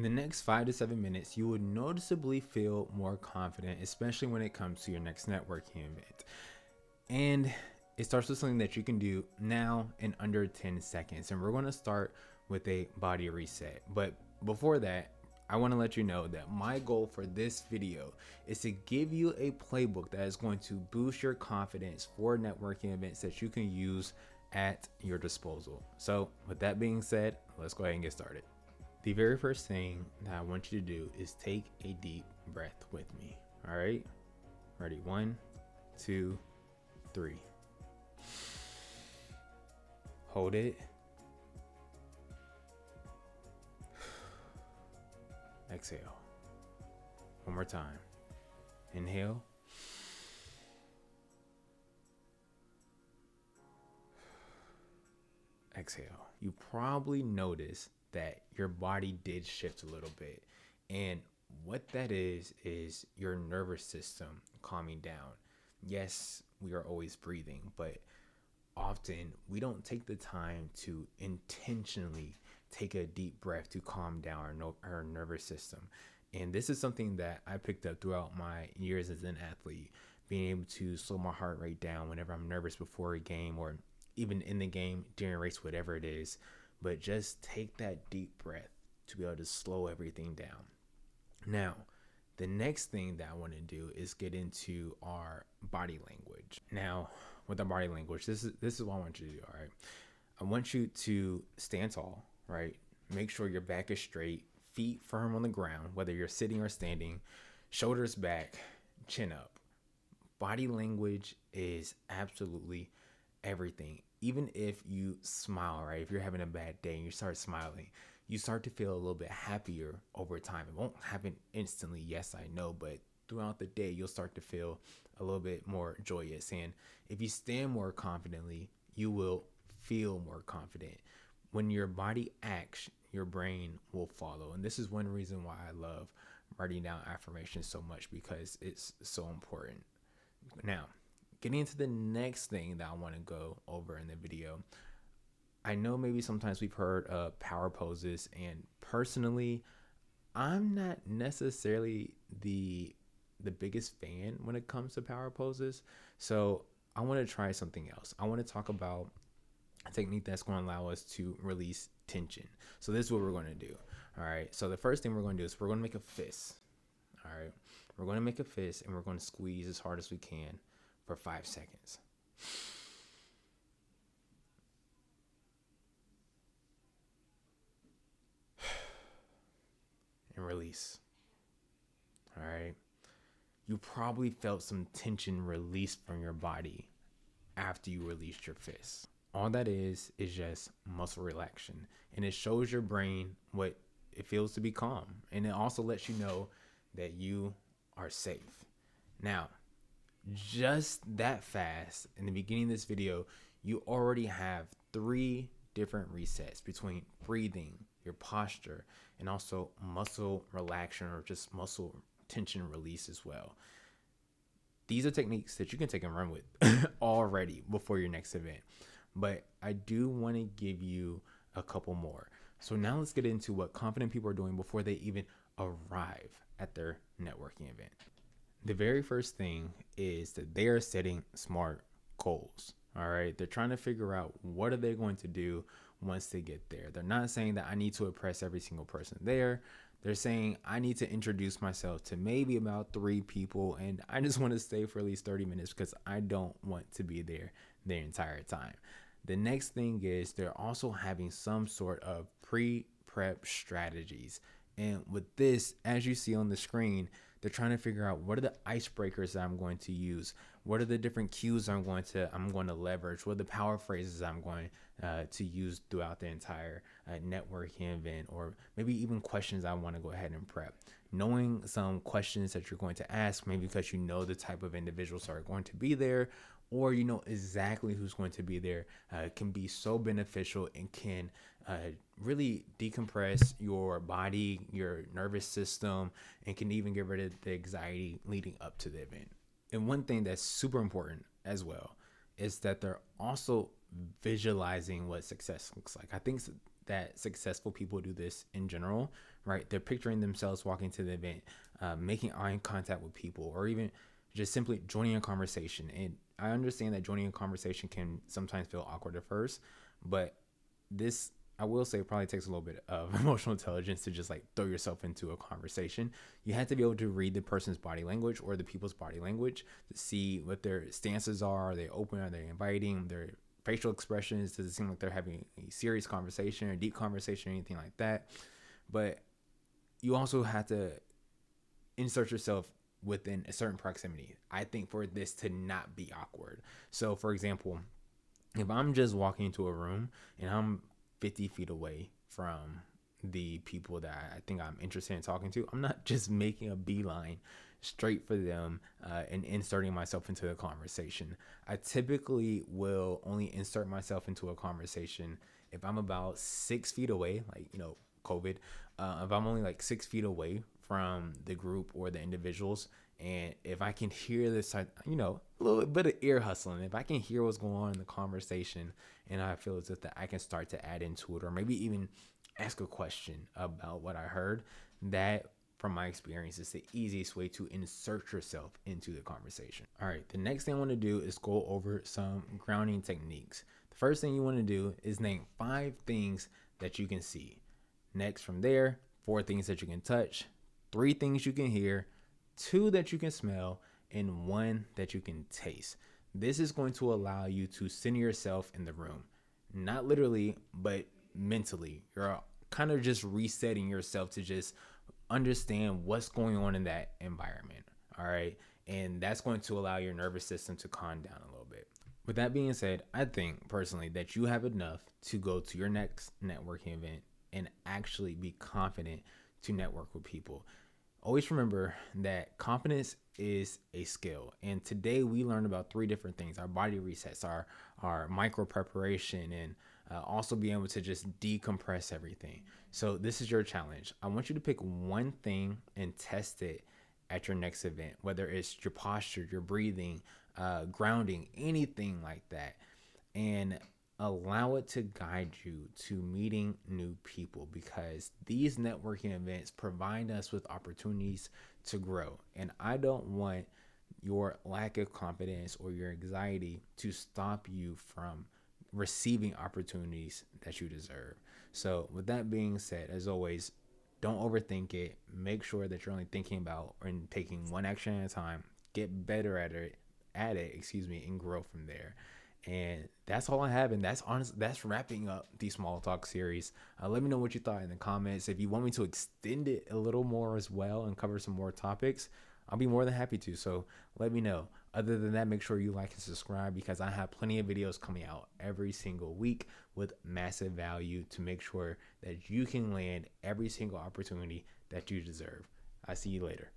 the next 5 to 7 minutes, you would noticeably feel more confident, especially when it comes to your next networking event. And it starts with something that you can do now in under 10 seconds. And we're going to start with a body reset. But before that, I want to let you know that my goal for this video is to give you a playbook that is going to boost your confidence for networking events that you can use at your disposal. So with that being said, let's go ahead and get started. The very first thing that I want you to do is take a deep breath with me. All right, ready? 1, 2, 3. Hold it. Exhale. One more time. Inhale. Exhale. You probably noticed that your body did shift a little bit. And what that is your nervous system calming down. Yes, we are always breathing, but often we don't take the time to intentionally take a deep breath to calm down our nervous system. And this is something that I picked up throughout my years as an athlete, being able to slow my heart rate down whenever I'm nervous before a game or even in the game, during a race, whatever it is. But just take that deep breath to be able to slow everything down. Now, the next thing that I want to do is get into our body language. Now, with our body language, this is what I want you to do, all right? I want you to stand tall, right? Make sure your back is straight, feet firm on the ground, whether you're sitting or standing, shoulders back, chin up. Body language is absolutely everything. Even if you smile, right? If you're having a bad day and you start smiling, you start to feel a little bit happier over time. It won't happen instantly, yes, I know, but throughout the day, you'll start to feel a little bit more joyous. And if you stand more confidently, you will feel more confident. When your body acts, your brain will follow. And this is one reason why I love writing down affirmations so much, because it's so important. Now, getting into the next thing that I want to go over in the video. I know maybe sometimes we've heard of power poses, and personally, I'm not necessarily the biggest fan when it comes to power poses. So I want to try something else. I want to talk about a technique that's going to allow us to release tension. So this is what we're going to do. All right. So the first thing we're going to do is we're going to make a fist. All right. We're going to make a fist and we're going to squeeze as hard as we can for 5 seconds. And release. All right. You probably felt some tension release from your body after you released your fist. All that is just muscle relaxation. And it shows your brain what it feels to be calm. And it also lets you know that you are safe. Now, just that fast, in the beginning of this video, you already have 3 different resets between breathing, your posture, and also muscle relaxation or just muscle tension release as well. These are techniques that you can take and run with already before your next event. But I do want to give you a couple more. So now let's get into what confident people are doing before they even arrive at their networking event. The very first thing is that they are setting SMART goals. All right. They're trying to figure out what are they going to do once they get there. They're not saying that I need to impress every single person there. They're saying I need to introduce myself to maybe about 3 people, and I just want to stay for at least 30 minutes because I don't want to be there the entire time. The next thing is they're also having some sort of pre-prep strategies. And with this, as you see on the screen, they're trying to figure out what are the icebreakers that I'm going to use. What are the different cues I'm going to leverage? What are the power phrases I'm going to use throughout the entire networking event, or maybe even questions I want to go ahead and prep. Knowing some questions that you're going to ask, maybe because you know the type of individuals that are going to be there, or you know exactly who's going to be there, can be so beneficial and can really decompress your body, your nervous system, and can even get rid of the anxiety leading up to the event. And one thing that's super important as well is that they're also visualizing what success looks like. I think that successful people do this in general, right? They're picturing themselves walking to the event, making eye contact with people, or even just simply joining a conversation. And I understand that joining a conversation can sometimes feel awkward at first, but this, I will say, probably takes a little bit of emotional intelligence to just like throw yourself into a conversation. You have to be able to read the person's body language or the people's body language to see what their stances are. Are they open? Are they inviting? Their facial expressions, does it seem like they're having a serious conversation or deep conversation or anything like that? But you also have to insert yourself within a certain proximity, I think, for this to not be awkward. So for example, if I'm just walking into a room and I'm 50 feet away from the people that I think I'm interested in talking to, I'm not just making a beeline straight for them and inserting myself into the conversation. I typically will only insert myself into a conversation if I'm about 6 feet away, like, COVID. If I'm only like 6 feet away from the group or the individuals, and if I can hear this, a little bit of ear hustling, if I can hear what's going on in the conversation, and I feel as if that I can start to add into it, or maybe even ask a question about what I heard, that, from my experience, is the easiest way to insert yourself into the conversation. All right, the next thing I want to do is go over some grounding techniques. The first thing you want to do is name 5 things that you can see. Next, from there, 4 things that you can touch, 3 things you can hear, 2 that you can smell, and 1 that you can taste. This is going to allow you to center yourself in the room. Not literally, but mentally. You're kind of just resetting yourself to just understand what's going on in that environment. All right. And that's going to allow your nervous system to calm down a little bit. With that being said, I think personally that you have enough to go to your next networking event and actually be confident to network with people. Always remember that confidence is a skill. And today we learned about 3 different things: our body resets, our micro preparation, and also being able to just decompress everything. So this is your challenge. I want you to pick one thing and test it at your next event, whether it's your posture, your breathing, grounding, anything like that. And allow it to guide you to meeting new people, because these networking events provide us with opportunities to grow. And I don't want your lack of confidence or your anxiety to stop you from receiving opportunities that you deserve. So with that being said, as always, don't overthink it. Make sure that you're only thinking about and taking one action at a time. Get better at it, and grow from there. And that's all I have. And that's wrapping up the small talk series. Let me know what you thought in the comments. If you want me to extend it a little more as well and cover some more topics, I'll be more than happy to. So let me know. Other than that, make sure you like and subscribe, because I have plenty of videos coming out every single week with massive value to make sure that you can land every single opportunity that you deserve. I see you later.